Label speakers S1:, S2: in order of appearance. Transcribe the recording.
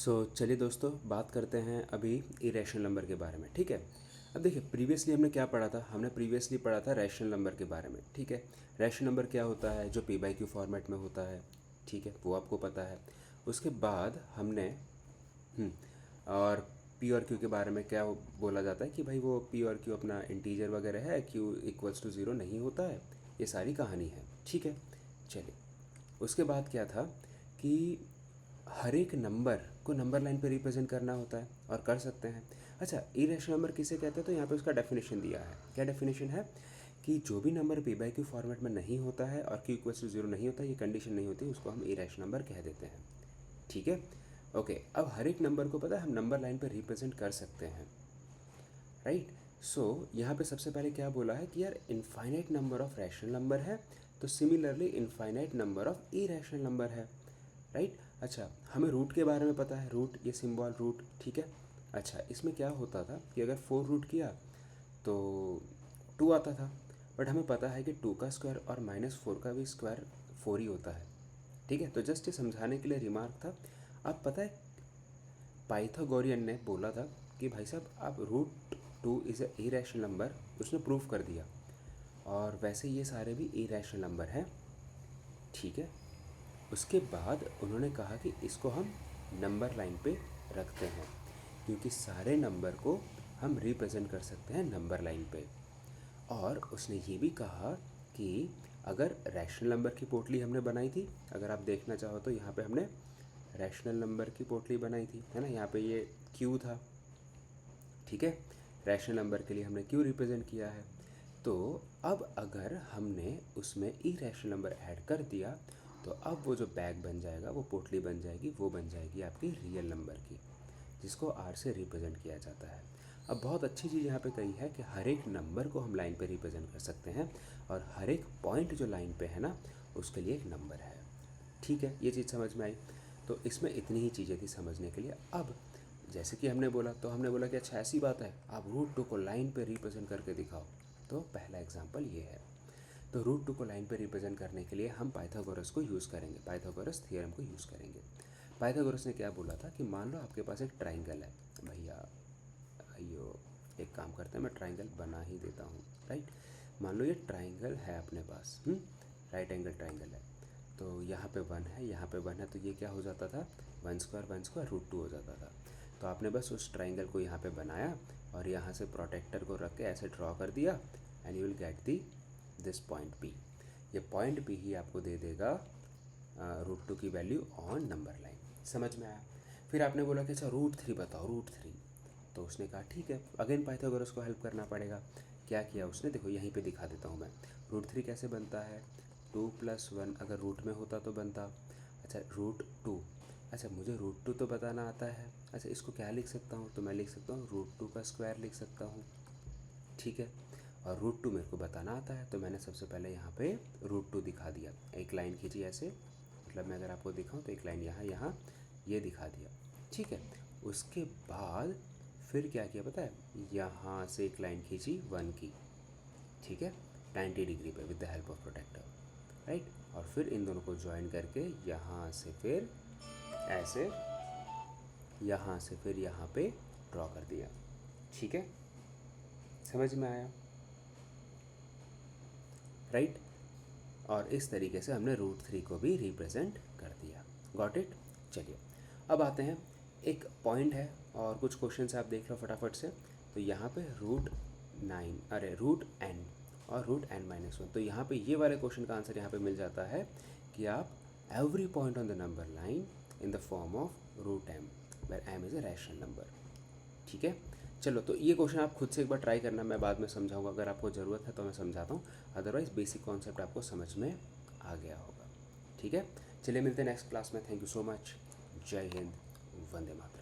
S1: चलिए दोस्तों, बात करते हैं अभी इरेशनल नंबर के बारे में। ठीक है, अब देखिए प्रीवियसली हमने क्या पढ़ा था। हमने प्रीवियसली पढ़ा था रैशनल नंबर के बारे में। ठीक है, रैशनल नंबर क्या होता है? जो p/q फॉर्मेट में होता है। ठीक है, वो आपको पता है। उसके बाद हमने और p और q के बारे में क्या बोला जाता है कि भाई वो p और q अपना इंटीजर वगैरह है, q = 0 नहीं होता है। ये सारी कहानी है। ठीक है, चलिए उसके बाद क्या था कि हर एक नंबर को नंबर लाइन पे रिप्रेजेंट करना होता है और कर सकते हैं। अच्छा, इरेशनल नंबर किसे कहते हैं? तो यहाँ पे उसका डेफिनेशन दिया है। क्या डेफिनेशन है? कि जो भी नंबर p/q फॉर्मेट में नहीं होता है और q = 0 नहीं होता, ये कंडीशन नहीं होती, उसको हम इरेशनल नंबर कह देते हैं। ठीक है, ओके। अब हर एक नंबर को पता है हम नंबर लाइन पे रिप्रेजेंट कर सकते हैं, राइट। यहाँ पे सबसे पहले क्या बोला है कि यार infinite number of rational number है, तो similarly infinite number of irrational number है, राइट। अच्छा, हमें रूट के बारे में पता है, रूट, ये सिंबल रूट। ठीक है, अच्छा इसमें क्या होता था कि अगर 4 रूट किया तो 2 आता था, बट हमें पता है कि 2 का स्क्वायर और -4 का भी स्क्वायर 4 ही होता है। ठीक है, तो जस्ट ये समझाने के लिए रिमार्क था। अब पता है पाइथागोरियन ने बोला था कि भाई साहब आप √2 इज़ ए इरेशनल नंबर, उसने प्रूफ कर दिया। और वैसे ये सारे भी इरेशनल नंबर हैं। ठीक है, उसके बाद उन्होंने कहा कि इसको हम नंबर लाइन पे रखते हैं, क्योंकि सारे नंबर को हम रिप्रेजेंट कर सकते हैं नंबर लाइन पे। और उसने ये भी कहा कि अगर रैशनल नंबर की पोटली हमने बनाई थी, अगर आप देखना चाहो तो यहाँ पे हमने रैशनल नंबर की पोटली बनाई थी, है ना। यहाँ पे ये क्यू था। ठीक है, रैशनल नंबर के लिए हमने क्यू रिप्रेजेंट किया है। तो अब अगर हमने उसमें इरेशनल नंबर ऐड कर दिया तो अब वो जो बैग बन जाएगा, वो पोटली बन जाएगी, वो बन जाएगी आपकी रियल नंबर की, जिसको आर से रिप्रेजेंट किया जाता है। अब बहुत अच्छी चीज़ यहाँ पे कही है कि हर एक नंबर को हम लाइन पे रिप्रेजेंट कर सकते हैं और हर एक पॉइंट जो लाइन पे है ना, उसके लिए एक नंबर है। ठीक है, ये चीज़ समझ में आई। तो इसमें इतनी ही चीज़ें थी समझने के लिए। अब जैसे कि हमने बोला, तो हमने बोला कि अच्छा ऐसी बात है, आप √2 को लाइन पे रिप्रेजेंट करके दिखाओ। तो पहला एग्जांपल ये है। तो √2 को लाइन पे रिप्रेजेंट करने के लिए हम पाइथागोरस को यूज़ करेंगे, पाइथागोरस थ्योरम को यूज़ करेंगे। पाइथागोरस ने क्या बोला था कि मान लो आपके पास एक ट्राइंगल है। भैया अयो, एक काम करते हैं, मैं ट्राइंगल बना ही देता हूँ, राइट। मान लो ये ट्राइंगल है अपने पास, राइट एंगल ट्राइंगल है। तो यहाँ पे 1 है, यहाँ पे 1 है, तो ये क्या हो जाता था? 1² √2 हो जाता था। तो आपने बस उस ट्राइंगल को यहाँ पे बनाया और यहाँ से प्रोटेक्टर को रख के ऐसे ड्रॉ कर दिया and you will get the this point P। ये पॉइंट P ही आपको दे देगा √2 की वैल्यू ऑन नंबर लाइन। समझ में आया? फिर आपने बोला कि अच्छा √3 बताओ, √3। तो उसने कहा ठीक है, अगेन पाइथागोरस को हेल्प करना पड़ेगा। क्या किया उसने? देखो यहीं पे दिखा देता हूँ मैं। √3 कैसे बनता है? 2 + 1 अगर रूट में होता तो बनता। अच्छा √2, अच्छा मुझे √2 तो बताना आता है। अच्छा इसको क्या लिख सकता हूँ? तो मैं लिख सकता हूँ √2 का स्क्वायर लिख सकता हूँ। ठीक है, और √2 मेरे को बताना आता है, तो मैंने सबसे पहले यहाँ पे √2 दिखा दिया। एक लाइन खींची ऐसे, मतलब मैं अगर आपको दिखाऊँ तो एक लाइन यहाँ यहाँ ये दिखा दिया। ठीक है, उसके बाद फिर क्या किया पता है? यहाँ से एक लाइन खींची 1 की। ठीक है, 90 डिग्री पे with the help of protector, right. और फिर इन दोनों को ज्वाइन करके यहाँ से फिर ऐसे, यहाँ से फिर यहाँ पे ड्रॉ कर दिया। ठीक है, समझ में आया, राइट। और इस तरीके से हमने √3 को भी रिप्रेजेंट कर दिया। Got it? चलिए अब आते हैं, एक पॉइंट है और कुछ क्वेश्चन आप देख लो फटाफट से। तो यहाँ पे √9, अरे √n और √n-1। तो यहाँ पे ये वाले क्वेश्चन का आंसर यहाँ पे मिल जाता है कि आप every point on the number line in the form of √m where m is a rational number. ठीक है, चलो तो ये क्वेश्चन आप खुद से एक बार ट्राई करना, मैं बाद में समझाऊंगा। अगर आपको ज़रूरत है तो मैं समझाता हूँ, अदरवाइज़ बेसिक कॉन्सेप्ट आपको समझ में आ गया होगा। ठीक है, चलिए मिलते हैं नेक्स्ट क्लास में। Thank you so much. जय हिंद, वंदे मातरम।